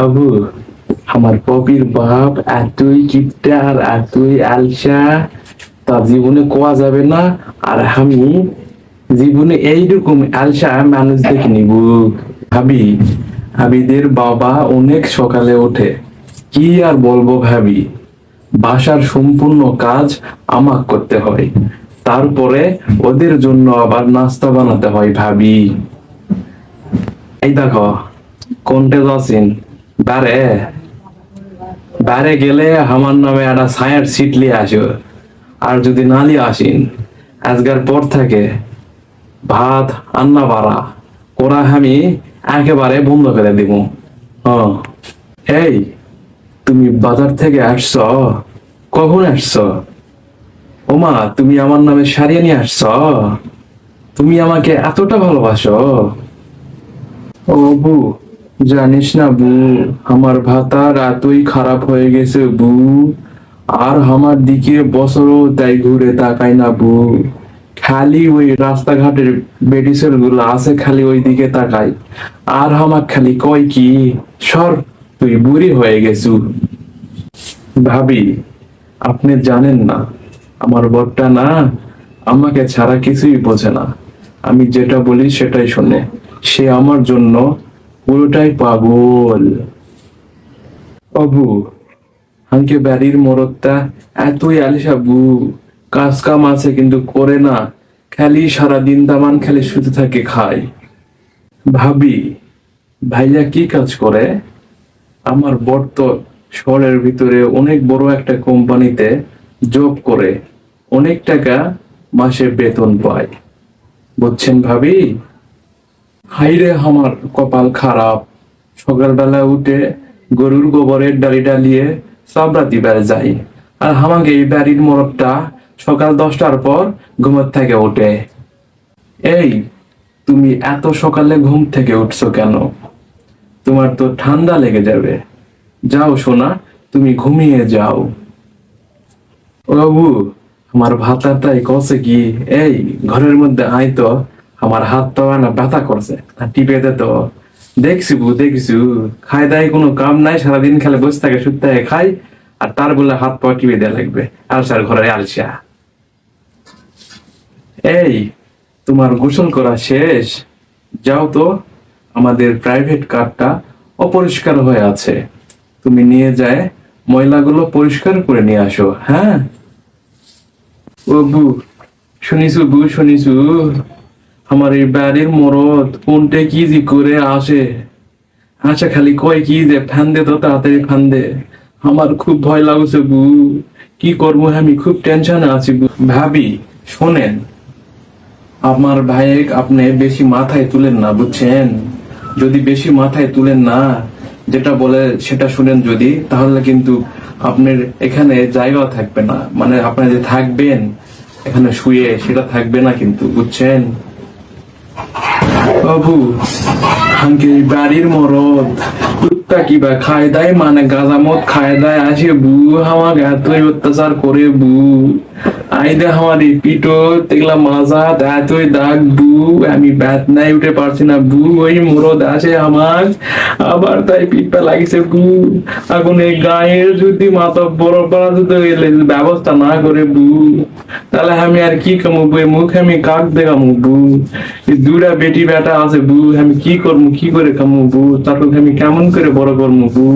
আবু, আমার পপির বাপ এতই কিপটা আর এতই আলসা, তা জীবনে কোয়া যাবে না। আর আমি জীবনে এইরকম আলসা মানুষ দেখিনি বু। ভাবি, ভাবিদের বাবা অনেক সকালে ওঠে, কি আর বলবো ভাবি, বাসার সম্পূর্ণ কাজ আমাক করতে হয়, তারপরে ওদের জন্য আবার নাস্তা বানাতে হয় ভাবি। এই দেখো, কোনটে যাচ্ছেন বারে, বাইরে গেলে আমার নামে একটা ছায়ার সিট লিয়ে আসো। আর যদি না লিয়ে আসেন, আজকের পর থেকে ভাত রান্না বাড়া করা আমি একেবারে বন্ধ করে দিব। হ্যাঁ। এই, তুমি বাজার থেকে আসছ? কখন আসছ? ওমা, তুমি আমার নামে সারিয়ে নিয়ে আসছ? তুমি আমাকে এতটা ভালোবাসো? ও বু, জানিস না বু, আমার ভাতার এতই খারাপ হয়ে গেছে বু। আর আমার দিকে বছরও তাই ঘুরে তাকায় না বু। খালি ওই রাস্তাঘাটের বেডিসেল গুলো আছে, খালি ওই দিকে তাকাই। আর আমার খালি কয় কি, সর, তুই বুড়ি হয়ে গেছু। ভাবি, আপনি জানেন না, আমার বরটা না আমাকে ছাড়া কিছুই বোঝে না। আমি যেটা বলি সেটাই শোনে। সে আমার জন্য পুরোটাই পাগল। অবু, হাঙ্কে বাড়ির মরদটা এতই আলিশা বু, কাজ কাম আছে কিন্তু করে না, খালি সারাদিন দামান খালি শুতে থাকে খায়। ভাবি, ভাইয়া কি কাজ করে? আমার বর তো শহরের ভিতরে অনেক বড় একটা কোম্পানিতে জব করে, অনেক টাকা মাসে বেতন পায়, বুঝছেন ভাবি। হাইরে আমার কপাল খারাপ, সকালবেলা উঠে গরুর গোবরের ডালি ডালিয়ে চাবড়া দিবার যাই, আর আমাকে এই বাড়ির মোড়কটা সকাল 10টার পর ঘুমের থেকে ওঠে। এই, তুমি এত সকালে ঘুম থেকে উঠছো কেন? তোমার তো ঠান্ডা লেগে যাবে। যাও সোনা, তুমি ঘুমিয়ে যাও। ও বাবু, আমার ভাতাটাই কছে কি, এই ঘরের মধ্যে আয় তো, আমার হাত তো না ব্যথা করছে, আর টিপে দে তো। দেখছি বু, দেখছু, খাই দাই কোনো কাম নাই, সারাদিন খালি বসে থাকে, শুতে থাকে, খাই, আর তার বলে হাত পা টিপে দেয়া লাগবে, আলসার ঘরে আলসা। এই, তোমার গোসল করা শেষ? যাও তো, আমাদের প্রাইভেট কারটা অপরিষ্কার হয়ে আছে, তুমি নিয়ে যায় ময়লাগুলো পরিষ্কার করে নিয়ে আসো, হ্যাঁ? ও বু, শুনিছু বু, শুনিছু, আমার এই বাড়ির মরদ কোনটে কি জি করে আসে। আচ্ছা, খালি কয় কি যে ফ্যান দে তো, তাড়াতাড়ি ফ্যান দে। আমার খুব ভয় লাগছে বু, কি করবো, আমি খুব টেনশনে আছি বু। ভাবি, শোনেন, আমার ভাইকে আপনি বেশি মাথায় তুলেন না, বুঝছেন? যদি বেশি মাথায় তুলেন না, যেটা বলে সেটা শুনেন যদি, তাহলে কিন্তু আপনার এখানে জায়গা থাকবে না, মানে আপনি যে থাকবেন এখানে শুয়ে, সেটা থাকবে না কিন্তু, বুঝছেন? বাবু, হাঙ্কে বাড়ির মরদ কুত্তা কিবা খায় দেয়, মানে গাঁজা মদ খায় দেয়, আসে বু, আমাকে এতই অত্যাচার করে বু। আইদে আমার এই পিটো দেখলাম মাজা এতই দাগ বু, আমি ব্যাত নাই উঠে পারছি না বু। ওই মরদ আসে আমার, আবার তাই পিপা লাগিছে বু। এখন এই গায়ের যদি মাথা বড় করা যেতে গেলে ব্যবস্থা না করে বু, তাহলে আমি আর কি কামবো, মুখে আমি কাক দেখামু বু। এই দুটা বেটি বেটা আছে বু, আমি কি করবো, কি করে খামু বু, তারপর আমি কেমন করে বড় করবো বু।